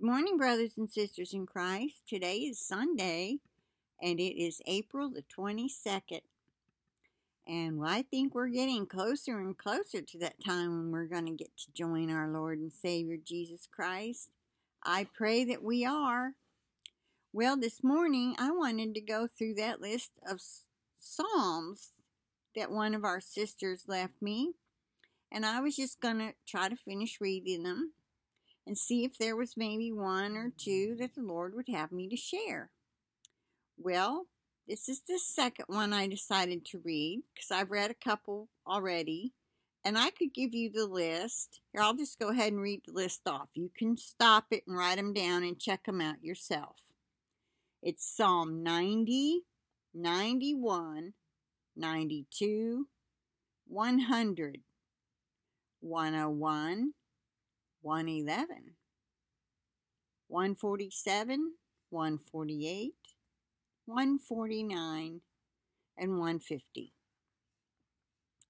morning, brothers and sisters in Christ. Today is Sunday, and it is April the 22nd. And I think we're getting closer and closer to that time when we're going to get to join our Lord and Savior Jesus Christ. I pray that we are. Well, this morning I wanted to go through that list of Psalms that one of our sisters left me. And I was just going to try to finish reading them and see if there was maybe one or two that the Lord would have me to share. Well, this is the second one I decided to read because I've read a couple already, and I could give you the list. Here, I'll just go ahead and read the list off. You can stop it and write them down and check them out yourself. It's Psalm 90, 91, 92, 100, 101, 111, 147, 148, 149, and 150.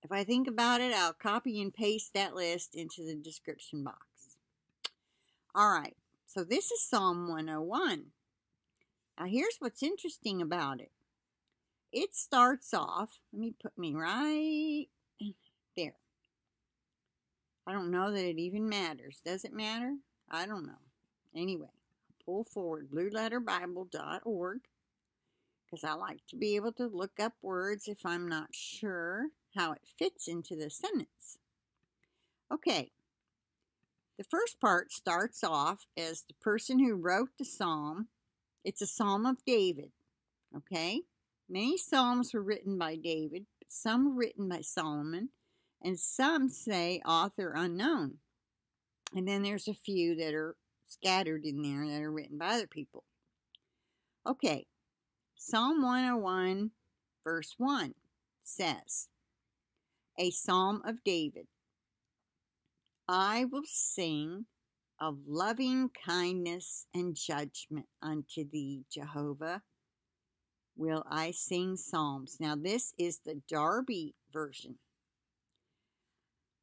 If I think about it, I'll copy and paste that list into the description box. Alright, so this is Psalm 101. Now here's what's interesting about it. It starts off, let me put me right there. I don't know that it even matters. Does it matter? I don't know. Anyway, pull forward blueletterbible.org because I like to be able to look up words if I'm not sure how it fits into the sentence. Okay, the first part starts off as the person who wrote the psalm. It's a psalm of David, okay? Many psalms were written by David, but some were written by Solomon, and some say author unknown. And then there's a few that are scattered in there that are written by other people. Okay, Psalm 101 verse 1 says, a psalm of David. I will sing of loving kindness and judgment unto thee, Jehovah. Will I sing psalms. Now this is the Darby version.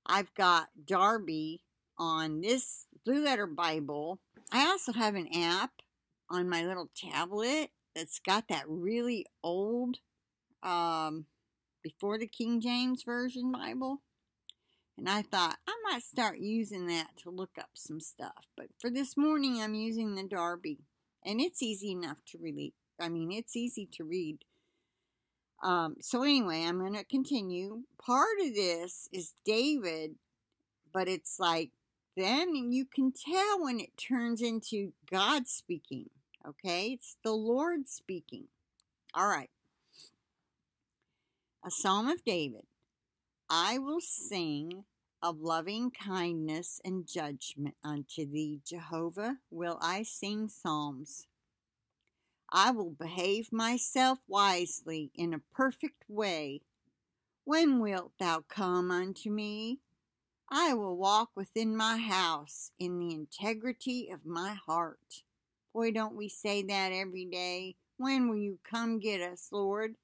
I've got Darby on this Blue Letter Bible. I also have an app on my little tablet that's got that really old, before the King James Version Bible. And I thought I might start using that to look up some stuff. But for this morning, I'm using the Darby. And it's easy enough to read. It's easy to read. So anyway, I'm going to continue. Part of this is David, but it's like, then you can tell when it turns into God speaking, okay? It's the Lord speaking. All right. A psalm of David. I will sing of loving kindness and judgment unto thee, Jehovah. Will I sing psalms. I will behave myself wisely in a perfect way. When wilt thou come unto me? I will walk within my house in the integrity of my heart. Boy, don't we say that every day? When will you come get us, Lord?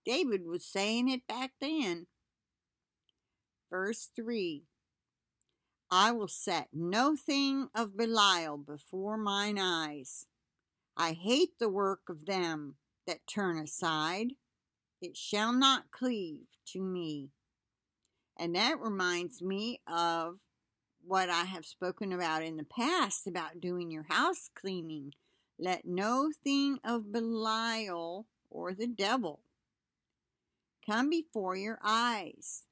David was saying it back then. Verse 3. I will set no thing of Belial before mine eyes. I hate the work of them that turn aside. It shall not cleave to me. And that reminds me of what I have spoken about in the past about doing your house cleaning. Let no thing of Belial or the devil come before your eyes.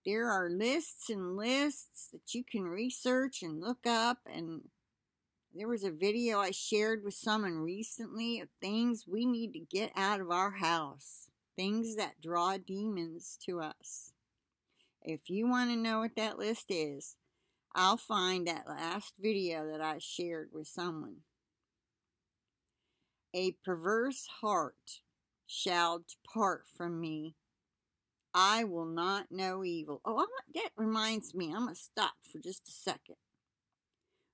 There are lists and lists that you can research and look up, and there was a video I shared with someone recently of things we need to get out of our house. Things that draw demons to us. If you want to know what that list is, I'll find that last video that I shared with someone. A perverse heart shall depart from me. I will not know evil. That reminds me, I'm going to stop for just a second.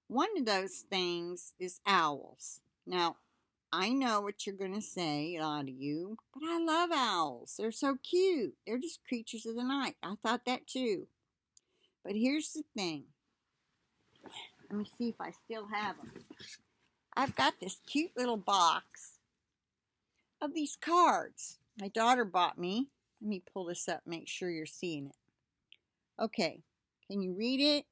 One of those things is owls. Now, I know what you're going to say, a lot of you, but I love owls. They're so cute. They're just creatures of the night. I thought that too. But here's the thing. Let me see if I still have them. I've got this cute little box of these cards my daughter bought me. Let me pull this up, make sure you're seeing it. Okay, can you read it?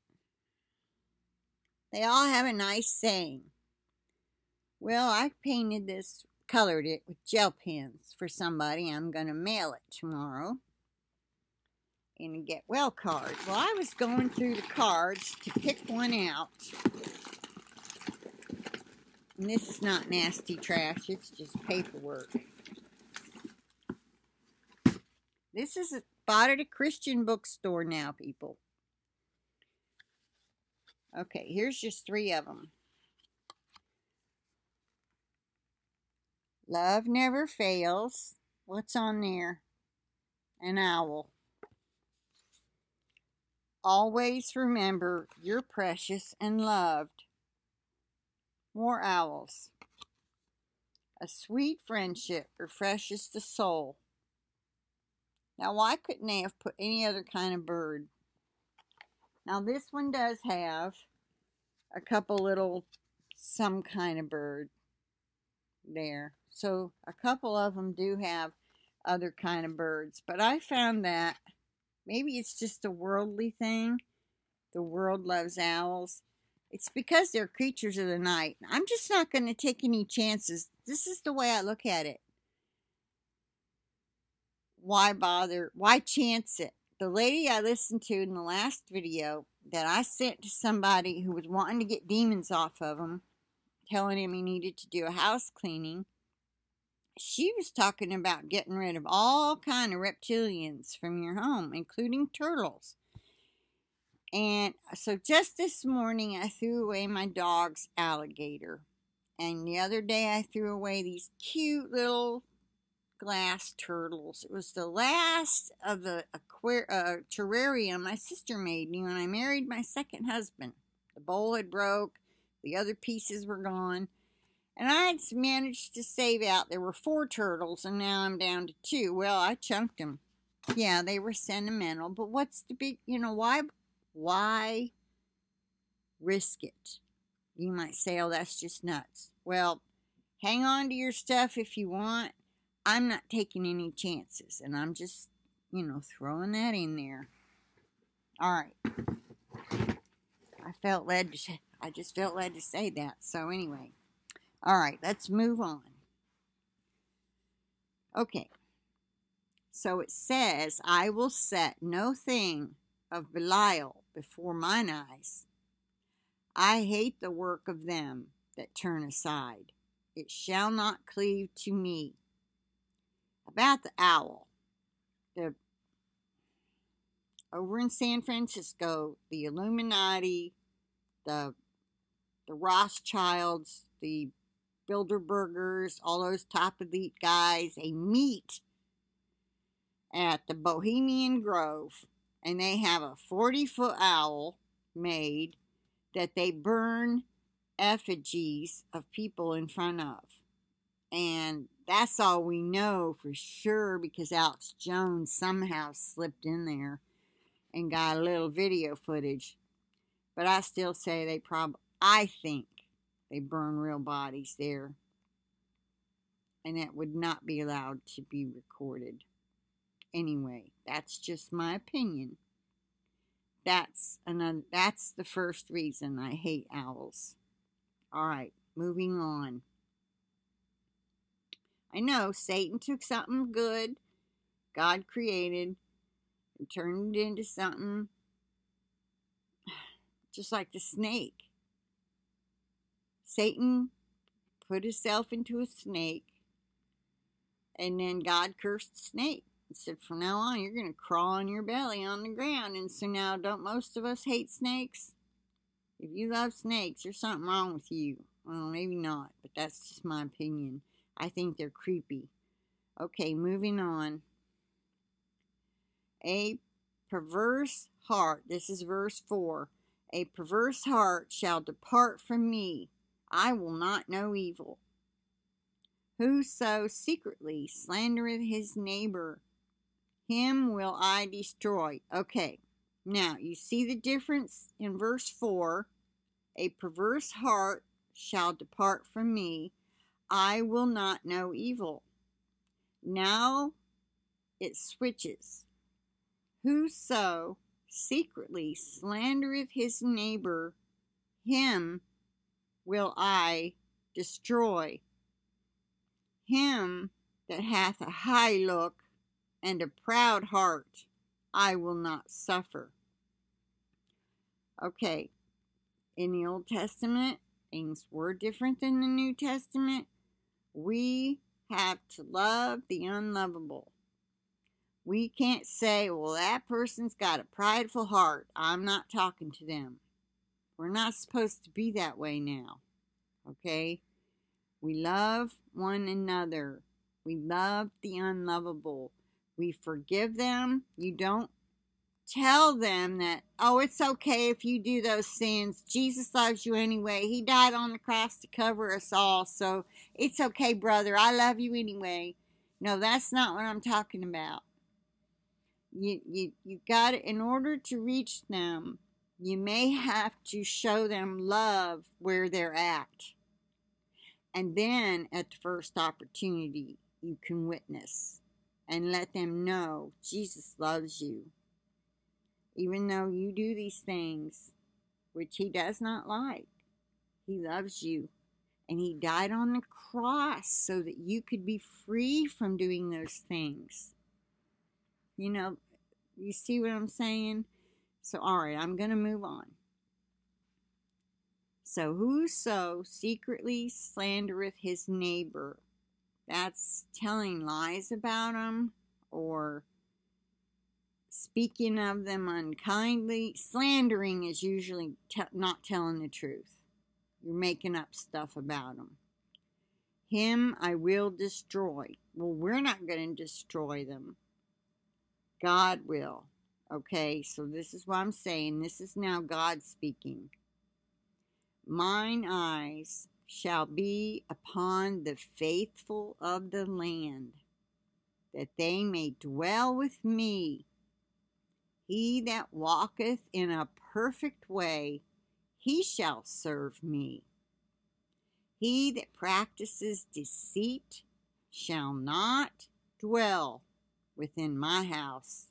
They all have a nice saying. Well, I painted this, colored it with gel pens for somebody. I'm going to mail it tomorrow in a get well card. Well, I was going through the cards to pick one out. And this is not nasty trash, it's just paperwork. This is bought at a Christian bookstore now, people. Okay, here's just 3 of them. Love never fails. What's on there? An owl. Always remember you're precious and loved. More owls. A sweet friendship refreshes the soul. Now, why couldn't they have put any other kind of bird? Now, this one does have a couple little, some kind of bird there. So, a couple of them do have other kind of birds. But I found that maybe it's just a worldly thing. The world loves owls. It's because they're creatures of the night. I'm just not going to take any chances. This is the way I look at it. Why bother? Why chance it? The lady I listened to in the last video that I sent to somebody who was wanting to get demons off of him, telling him he needed to do a house cleaning, she was talking about getting rid of all kind of reptilians from your home, including turtles. And so just this morning, I threw away my dog's alligator. And the other day, I threw away these cute little glass turtles. It was the last of the terrarium my sister made me when I married my second husband. The bowl had broke. The other pieces were gone. And I had managed to save out. There were 4 turtles, and now I'm down to 2. Well, I chunked them. Yeah, they were sentimental. But what's the big, why risk it? You might say, oh, that's just nuts. Well, hang on to your stuff if you want. I'm not taking any chances, and I'm just, throwing that in there. All right. I just felt led to say that. So anyway. All right, let's move on. Okay. So it says, I will set no thing of Belial before mine eyes. I hate the work of them that turn aside. It shall not cleave to me. About the owl. Over in San Francisco, the Illuminati, the Rothschilds, the Bilderbergers, all those top elite guys, they meet at the Bohemian Grove, and they have a 40-foot owl made that they burn effigies of people in front of. And that's all we know for sure, because Alex Jones somehow slipped in there and got a little video footage. But I still say I think they burn real bodies there. And that would not be allowed to be recorded. Anyway, that's just my opinion. That's the first reason I hate owls. All right, moving on. I know Satan took something good God created and turned it into something just like the snake. Satan put himself into a snake, and then God cursed the snake and said, from now on, you're going to crawl on your belly on the ground. And so now, don't most of us hate snakes? If you love snakes, there's something wrong with you. Well, maybe not, but that's just my opinion. I think they're creepy. Okay, moving on. A perverse heart, this is verse 4. A perverse heart shall depart from me. I will not know evil. Whoso secretly slandereth his neighbor, him will I destroy. Okay, now you see the difference in verse 4 A perverse heart shall depart from me. I will not know evil. Now it switches. Whoso secretly slandereth his neighbor, him will I destroy. Him that hath a high look and a proud heart, I will not suffer. Okay, in the Old Testament, things were different than the New Testament. We have to love the unlovable. We can't say, well, that person's got a prideful heart. I'm not talking to them. We're not supposed to be that way now. Okay? We love one another. We love the unlovable. We forgive them. You don't tell them that, oh, it's okay if you do those sins. Jesus loves you anyway. He died on the cross to cover us all. So it's okay, brother. I love you anyway. No, that's not what I'm talking about. You got it. In order to reach them, you may have to show them love where they're at. And then at the first opportunity, you can witness and let them know Jesus loves you. Even though you do these things, which he does not like, he loves you. And he died on the cross so that you could be free from doing those things. You know, you see what I'm saying? So, all right, I'm going to move on. So, whoso secretly slandereth his neighbor, that's telling lies about him or speaking of them unkindly. Slandering is usually not telling the truth. You're making up stuff about them. Him I will destroy. Well, we're not going to destroy them. God will. Okay, so this is what I'm saying. This is now God speaking. Mine eyes shall be upon the faithful of the land, that they may dwell with me. He that walketh in a perfect way, he shall serve me. He that practices deceit shall not dwell within my house.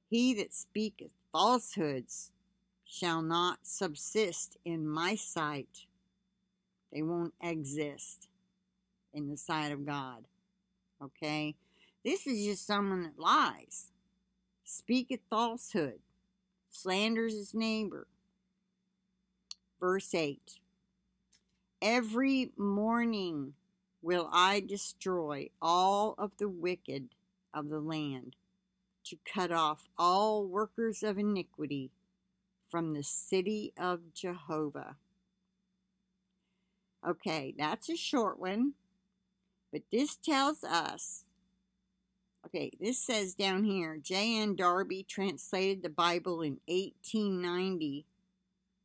He that speaketh falsehoods shall not subsist in my sight. They won't exist in the sight of God. Okay? This is just someone that lies, speaketh falsehood, slanders his neighbor. Verse 8. Every morning will I destroy all of the wicked of the land, to cut off all workers of iniquity from the city of Jehovah. Okay, that's a short one, but this tells us, okay, this says down here, J.N. Darby translated the Bible in 1890.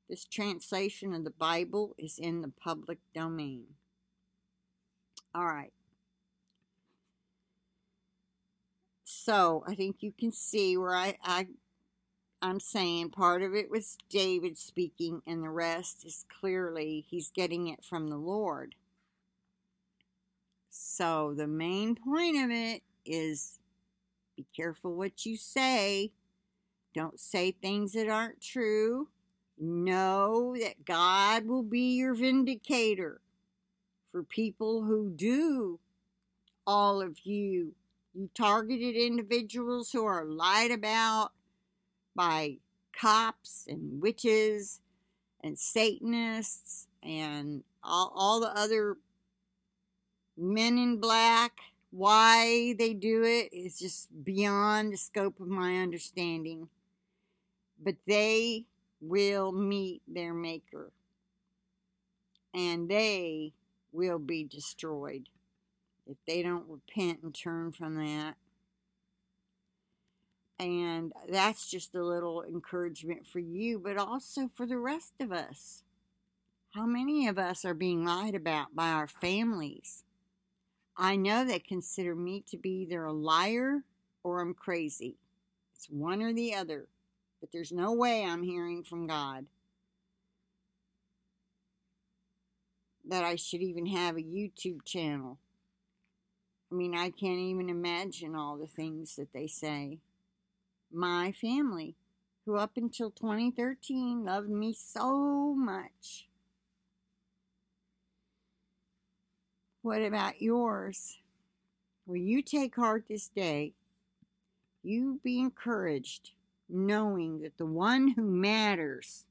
This translation of the Bible is in the public domain. All right. So, I think you can see where I'm saying part of it was David speaking, and the rest is clearly he's getting it from the Lord. So the main point of it is be careful what you say. Don't say things that aren't true. Know that God will be your vindicator for people who do all of you. You targeted individuals who are lied about by cops and witches and Satanists and all the other men in black. Why they do it is just beyond the scope of my understanding. But they will meet their maker, and they will be destroyed if they don't repent and turn from that. And that's just a little encouragement for you, but also for the rest of us. How many of us are being lied about by our families? I know they consider me to be either a liar or I'm crazy. It's one or the other. But there's no way I'm hearing from God. that I should even have a YouTube channel. I mean, I can't even imagine all the things that they say. My family, who up until 2013 loved me so much. What about yours? Will you take heart this day? You be encouraged, knowing that the one who matters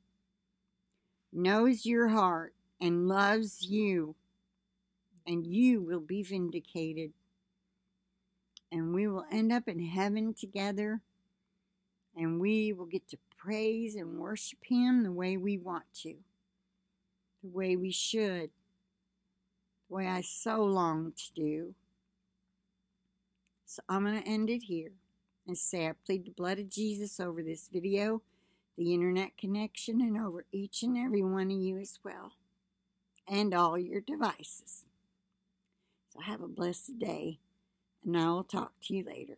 knows your heart and loves you, and you will be vindicated. And we will end up in heaven together, and we will get to praise and worship Him the way we want to, the way we should, the way I so long to do. So I'm going to end it here and say I plead the blood of Jesus over this video, the internet connection, and over each and every one of you as well, and all your devices. So have a blessed day, and I will talk to you later.